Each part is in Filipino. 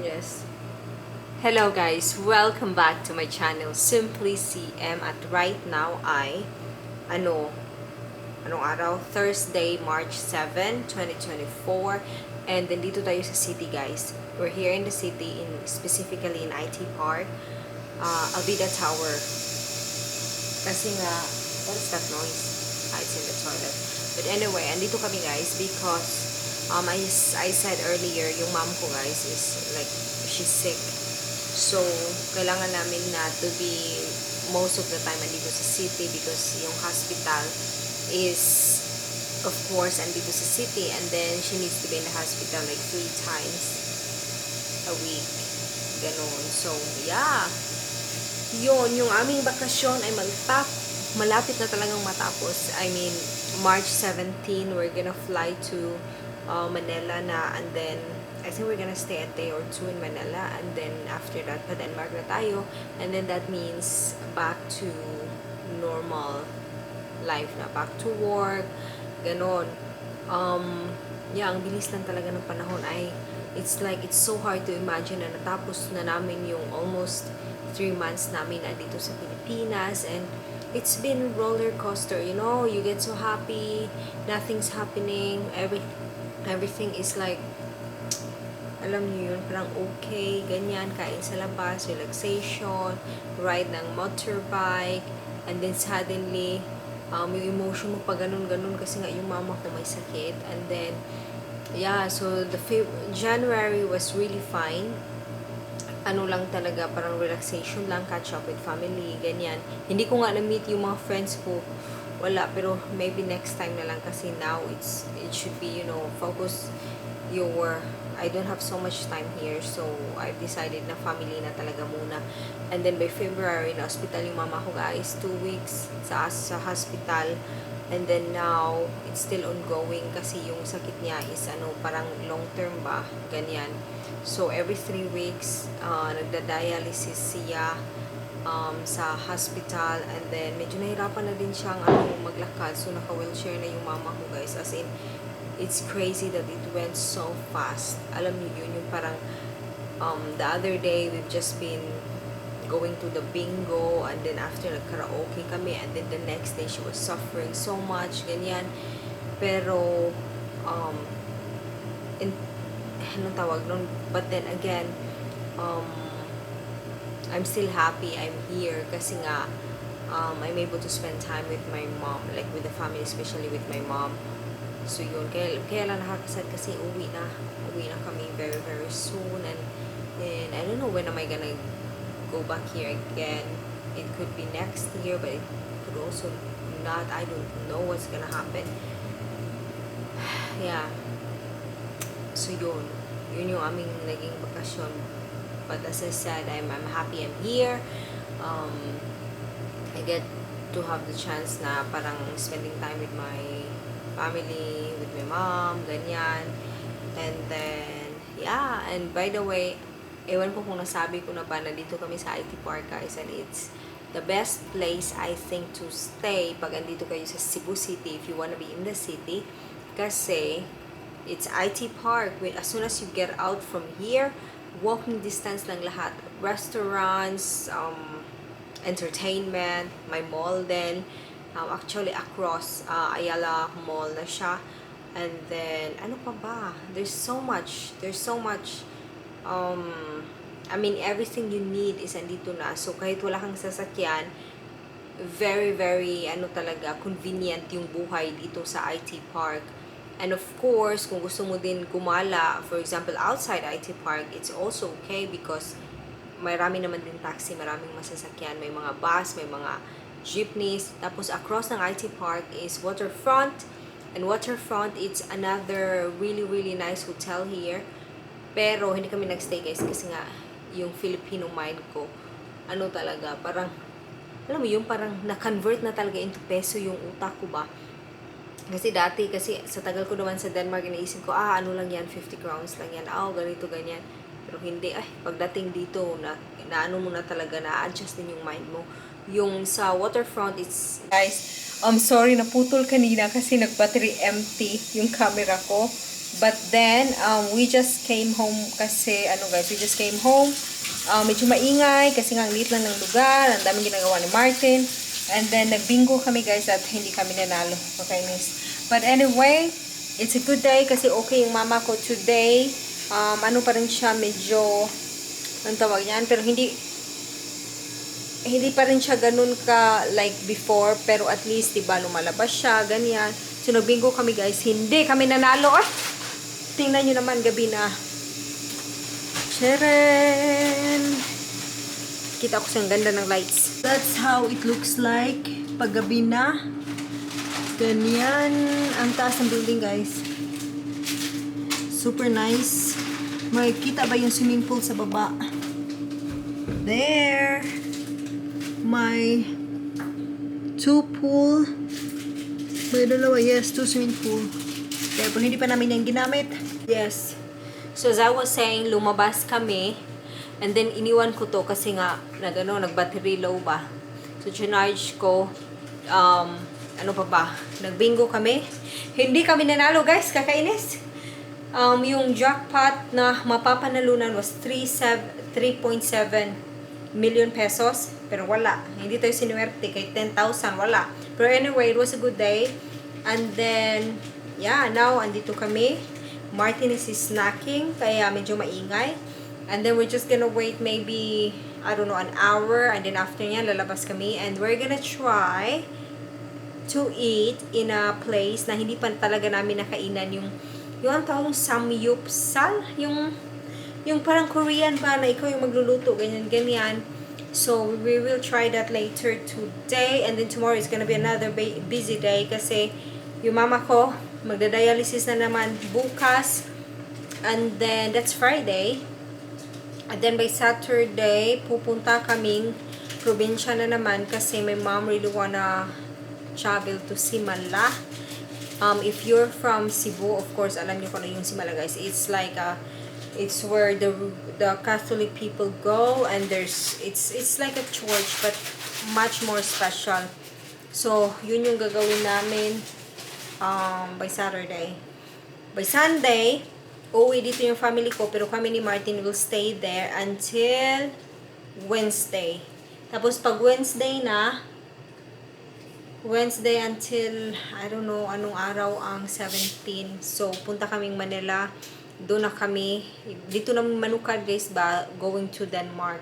Yes. Hello guys, welcome back to my channel Simply CM at right now ay ano anong araw? Thursday, March 7, 2024 and nandito tayo sa city guys. We're here in the city specifically in IT Park, Alvida Tower. Kasi nga, what is that noise? It's in the toilet. But anyway, andito kami guys because I said earlier, yung mom ko guys is like, she's sick. So, kailangan namin na to be most of the time andito sa city because yung hospital is, of course, andito sa city and then she needs to be in the hospital like 3 times a week. Ganon. So, yeah. Yun, yung aming bakasyon ay malapit na talagang matapos. I mean, March 17, we're gonna fly to Manila na, and then I think we're gonna stay a day or two in Manila, and then after that, pa-Denmark na tayo, and then that means back to normal life na, back to work, ganon. Yeah, ang bilis lang talaga ng panahon ay, it's like, it's so hard to imagine na natapos na namin yung almost 3 months namin dito sa Pilipinas, and it's been roller coaster, you know, you get so happy, nothing's happening, everything is like, alam niyo yun, parang okay, ganyan, kain sa labas, relaxation, ride ng motorbike, and then suddenly, yung emotion mo pa ganun-ganun kasi nga yung mama ko may sakit, and then, yeah, so January was really fine. Ano lang talaga, parang relaxation lang, catch up with family, ganyan. Hindi ko nga na-meet yung mga friends ko, wala, pero maybe next time na lang kasi now it should be, you know, focus I don't have so much time here, so I've decided na family na talaga muna. And then by February, na hospital yung mama ko guys, 2 weeks sa hospital. And then now, it's still ongoing kasi yung sakit niya is parang long term ba, ganyan. So every 3 weeks, nagda-dialysis siya sa hospital, and then medyo nahirapan na din siyang maglakad, so naka-wheelchair na yung mama ko guys, as in, it's crazy that it went so fast. Alam niyo yun, yung parang the other day, we've just been going to the bingo, and then after nag-karaoke kami, and then the next day she was suffering so much, ganyan. Pero anong tawag nun? But then again, I'm still happy I'm here kasi nga I'm able to spend time with my mom, like with the family, especially with my mom. So yun, kaya lang nakakasad kasi uwi na kami very very soon, and I don't know when am I gonna go back here again. It could be next year, but it could also not. I don't know what's gonna happen. Yeah. So yun yung aming naging bakasyon. But as I said, I'm happy I'm here. I get to have the chance na parang spending time with my family, with my mom, ganyan. And then, yeah, and by the way, ewan ko kung nasabi ko na ba na dito kami sa IT Park guys, and it's the best place I think to stay pag andito kayo sa Cebu City if you wanna be in the city, kasi it's IT Park. As soon as you get out from here, walking distance lang lahat, restaurants, entertainment, may mall din, actually across Ayala Mall na siya. And then, ano pa ba? There's so much, I mean, everything you need is andito na. So, kahit wala kang sasakyan, very, very, talaga, convenient yung buhay dito sa IT Park. And of course, kung gusto mo din gumala, for example, outside IT Park, it's also okay because marami naman din taxi, maraming masasakyan, may mga bus, may mga jeepneys. Tapos, across ng IT Park is Waterfront. And Waterfront, it's another really, really nice hotel here. Pero, hindi kami nagstay guys kasi nga, yung Filipino mind ko, talaga, parang, alam mo yung parang na-convert na talaga into peso yung utak ko ba. Kasi dati, kasi sa tagal ko naman sa Denmark, iniisip ko, ano lang yan, 50 crowns lang yan, ganito, ganyan. Pero hindi, pagdating dito, na mo na talaga, na-adjust din yung mind mo. Yung sa Waterfront, it's, guys, I'm sorry, naputol kanina kasi nag-battery empty yung camera ko. But then, we just came home kasi, we just came home. Medyo maingay kasi nga ang liit lang ng lugar, ang daming ginagawa ni Martin. And then, nagbingo kami guys at hindi kami nanalo. Kakainis. But anyway, it's a good day kasi okay yung mama ko today. Pa rin siya medyo, anong tawag yan? Pero hindi pa rin siya ganun ka like before. Pero at least, diba, lumalabas siya, ganyan. So, nagbingo kami guys. Hindi kami nanalo. Tingnan nyo naman gabi na. Sharon! Kita ko siyang ganda ng lights. That's how it looks like pag gabi na. Ganyan. Ang taas ng building guys. Super nice. Makikita ba yung swimming pool sa baba? There. May 2 pool. May dalawa. Yes, 2 swimming pool. Kaya kung hindi pa namin yung ginamit. Yes. So as I was saying, lumabas kami. And then iniwan ko to kasi nga nag-battery low ba. So charge ko. Ano pa ba? Nagbingo kami. Hindi kami nanalo guys. Kakainis. Yung jackpot na mapapanalunan was 3.7 million pesos. Pero wala. Hindi tayo sinuwerte. Kay 10,000. Wala. Pero anyway, it was a good day. And then, yeah, now, andito kami. Martin is snacking. Kaya medyo maingay. And then, we're just gonna wait maybe, I don't know, an hour. And then, after yan, lalabas kami. And we're gonna try to eat in a place na hindi pa talaga namin nakainan yung ang tawag samyupsal, yung parang Korean ba na ikaw yung magluluto, ganyan. So, we will try that later today. And then tomorrow is gonna be another busy day kasi yung mama ko, magda-dialysis na naman bukas. And then, that's Friday. And then by Saturday, pupunta kaming probinsya na naman kasi my mom really wanna travel to Simala. If you're from Cebu, of course, alam niyo kung ano yung Simala, guys. It's like it's where the Catholic people go, and it's like a church but much more special. So, yun yung gagawin namin by Saturday. By Sunday, uwi dito yung family ko, pero kami ni Martin will stay there until Wednesday. Tapos pag Wednesday until, I don't know, anong araw ang 17. So, punta kaming Manila. Doon na kami. Dito namin manukad, guys, ba? Going to Denmark.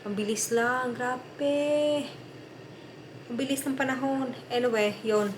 Ang bilis lang. Grabe. Ang bilis ng panahon. Anyway, yun.